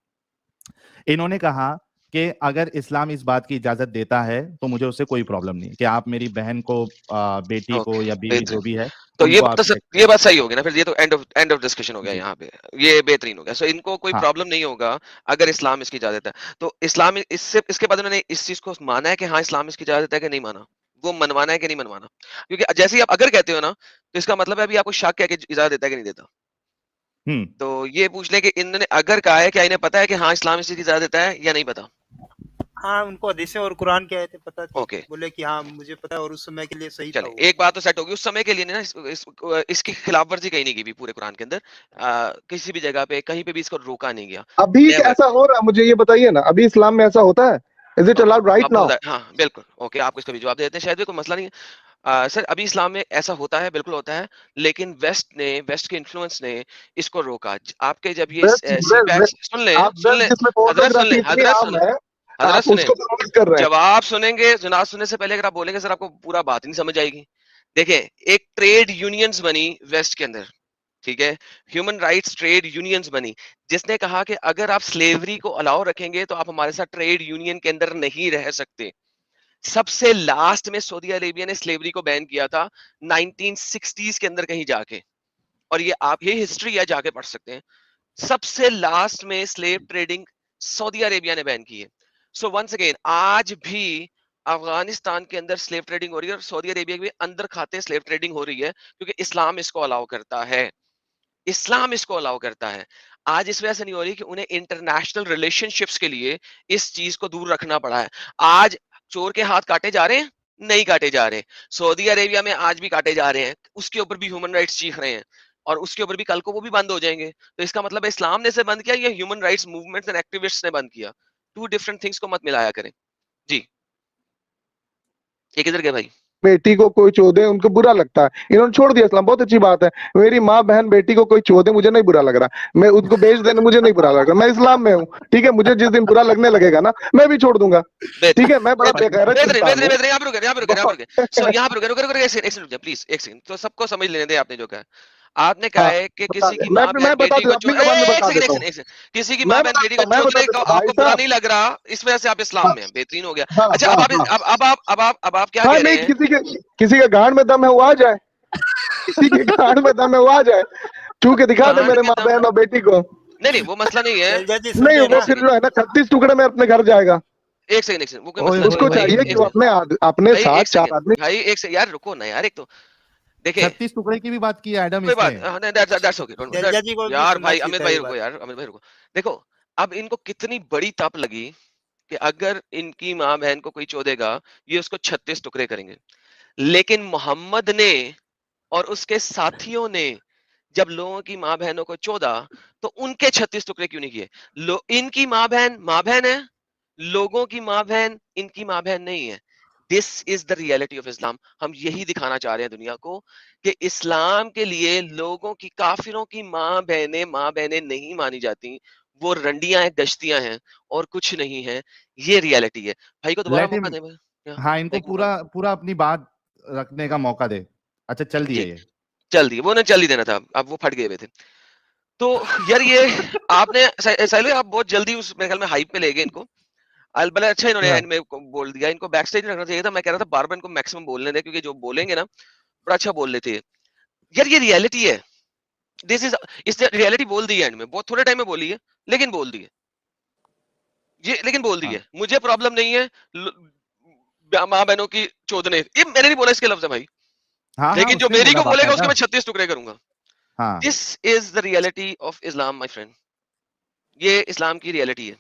इन्होंने कहा कि अगर इस्लाम इस बात की इजाजत देता है तो मुझे उससे कोई प्रॉब्लम नहीं कि आप मेरी बहन को, बेटी को या बीवी जो भी है, तो ये उनको बात आप तो सेक्स ये बात सही होगी ना, फिर ये तो एंड ऑफ डिस्कशन हो गया जी यहाँ पे, ये बेहतरीन हो गया। सो इनको कोई हाँ प्रॉब्लम नहीं होगा अगर इस्लाम इसकी इजाजत है। तो इस्लाम इससे इसके बाद उन्होंने इस चीज को माना है कि हाँ इस्लाम इसकी इजाजत है कि नहीं माना, वो मनवाना है कि नहीं मनवाना। क्योंकि जैसे ही आप अगर कहते हो ना, तो इसका मतलब है अभी आपको शक है कि इजाजत देता है कि नहीं देता। हम्म तो ये पूछ लें कि इन्होंने अगर कहा है, क्या इन्हें पता है कि हाँ इस्लाम इसकी इजाजत देता है या नहीं पता? हाँ, उनको हदीसें और कुरान की आयतें पता थी, ओके बोले कि हाँ मुझे पता है और उस समय के लिए सही था चले, वो। एक बात तो सेट होगी, उस समय के लिए ना इसकी खिलाफ वर्जी कहीं नहीं की भी पूरे कुरान के अंदर, किसी भी जगह पे कहीं पे भी इसको रोका नहीं गया। अभी नेवर। ऐसा हो रहा है, मुझे ये बताइए ना, अभी इस्लाम में ऐसा होता है? Is it okay allowed right आपको नाउ? पता है, हाँ बिल्कुल। ओके आपको इसका भी जवाब दे देते हैं, शायद भी कोई मसला नहीं है। सर अभी इस्लाम में ऐसा होता है, बिल्कुल होता है, लेकिन वेस्ट के इन्फ्लुएंस ने इसको रोका। आपके जब ये वेस्ट सी पैक्स, सुन ले आप सुन ले, वेस्ट जिसमें हजरत सुन फोटोग्राफी ले, इतनी हजरत आम सुन ले, है, हजरत आप सुने, उसको प्रमोट कर रहे हैं। जवाब सुनेंगे, जनाब सुनने से पहले अगर आप बोलेंगे सर आपको पूरा बात ही नहीं समझ आएगी। देखिए एक ट्रेड यूनियंस बनी वेस्ट के अंदर, ठीक है, ह्यूमन राइट्स ट्रेड यूनियंस बनी, जिसने कहा कि अगर आप स्लेवरी को अलाउ रखेंगे तो आप हमारे साथ ट्रेड यूनियन के अंदर नहीं रह सकते। सबसे लास्ट में सऊदी अरेबिया ने स्लेवरी को बैन किया था 1960s के अंदर कहीं जाके, और ये आप ये हिस्ट्री है जाके पढ़ सकते हैं। सबसे लास्ट में स्लेव ट्रेडिंग सऊदी अरेबिया ने बैन की है। सो वंस अगेन आज भी अफगानिस्तान के अंदर स्लेव ट्रेडिंग हो रही है और सऊदी अरेबिया के भी अंदर खाते स्लेव ट्रेडिंग हो रही है, क्योंकि इस्लाम इसको अलाउ करता है, इस्लाम इसको अलाउ करता है। आज इस वजह से नहीं हो रही कि उन्हें इंटरनेशनल रिलेशनशिप्स के लिए इस चीज को दूर रखना पड़ा है। आज चोर के हाथ काटे जा रहे हैं, नहीं काटे जा रहे। सऊदी अरेबिया में आज भी काटे जा रहे हैं, उसके ऊपर भी ह्यूमन राइट्स चीख रहे हैं और उसके ऊपर भी कल को वो भी बंद हो जाएंगे। तो इसका मतलब है इस्लाम ने से बंद किया या human rights movements and activists ने बंद किया? टू डिफरेंट थिंग्स को मत मिलाया करें जी। ये किधर गए भाई? बेटी को कोई चोदे उनको बुरा लगता है, इन्होंने छोड़ दिया इस्लाम, बहुत अच्छी बात है। मेरी माँ बहन बेटी को कोई चोदे मुझे नहीं बुरा लग रहा, मैं उसको बेच देने मुझे नहीं बुरा लग रहा, मैं इस्लाम में हूँ, ठीक है। मुझे जिस दिन बुरा लगने लगेगा ना मैं भी छोड़ दूंगा, ठीक है। मैं बड़ा बेगैरत इंसान हूँ। यहाँ पर रुके सो यहाँ पर रुके एक सेकंड रुक जाए प्लीज, एक सेकंड तो सबको समझ लेने दे। आपने जो कहा, आपने कहा हाँ, है कि बता किसी दे, की माँ मैं बहन बता बेटी दूं, को अपनी जबान में एक बता देता सेकंड हूँ, किसी की मैं माँ बहन बेटी को बता चोदने देता का हूँ भाई आपको बुरा साहब। नहीं लग रहा, इस वजह से आप इस्लाम हाँ में हैं, बेहतरीन हो गया। हाँ अच्छा हाँ अब हाँ अब आप क्या हाँ, कह रहे नहीं, हैं? किसी के गांड में दम है वो आ जाए, किसी के गांड में दम है वो आ जाए, छू के दिखा दे गांड मेरे में माँ दम? बहन और बेटी को। नहीं वो मसला नहीं है। शैलजा जी सुन नहीं, रहे वो ना? फिर जो है ना 36 टुकड़े में अपने घर जाएगा। एक सेकंड वो कोई ओए मसला नहीं होए उसको है भाई, होए चाहिए कि एक वो होए, अपने भाई साथ एक 4 सेकंड आदमी। भाई एक से यार रुको ना यार, एक तो देखिए 36 टुकड़े की भी बात की है एडम कोई इसने। बात दैट्स ओके शैलजा जी को भी यार सुनना भाई चाहिए अमित था भाई एक रुको बार। यार, अमित भाई रुको। देखो अब इनको कितनी बड़ी तप लगी कि अगर इनकी माँ बहन को कोई चोदेगा ये उसको 36 टुकड़े करेंगे। लेकिन मोहम्मद ने और उसके साथियों ने जब लोगों की माँ बहनों को चोदा तो उनके 36 टुकड़े क्यों नहीं किए? इनकी माँ बहन है, लोगों की माँ बहन इनकी माँ बहन नहीं है। This is the reality of Islam. हम यही दिखाना चाह रहे हैं दुनिया को कि इस्लाम के लिए लोगों की, काफिरों की माँ बहनें नहीं मानी जाती, वो रंडियां हैं, गश्तियां हैं और कुछ नहीं है। ये रियलिटी है। भाई को दोबारा लेट मौका हिम, दे भाई, हाँ इनको भाई को मौका पूरा पूरा अपनी बात रखने का मौका दे। अच्छा चल जी। दिया ये। चल दिए, वो ना चल ही देना था, अब वो फट गए हुए थे। तो यार ये आपने साहिल आप बहुत जल्दी उस मेरे ख्याल में हाइप पे ले गए इनको। अलबले अच्छा इन्होंने हाँ एंड में बोल दिया, इनको बैक स्टेज रखना चाहिए था। मैं कह रहा था बार बार इनको मैक्सिमम बोलने दे, क्योंकि जो बोलेंगे ना बड़ा अच्छा बोल लेते हैं यार, ये रियलिटी है, दिस इज, इसने रियलिटी बोल दी है एंड में, बहुत थोड़े टाइम में बोली है लेकिन बोल दी है ये, लेकिन बोल दी हाँ है, मुझे प्रॉब्लम नहीं है माँ बहनों की चोदने, ये मैंने नहीं बोला इसके लफ्ज है भाई, हाँ हाँ लेकिन जो उसने मेरी बोला को बोलेगा उसके बाकायदा। मैं 36 टुकड़े करूंगा। हाँ this is the reality of Islam my friend, ये इस्लाम की रियलिटी है।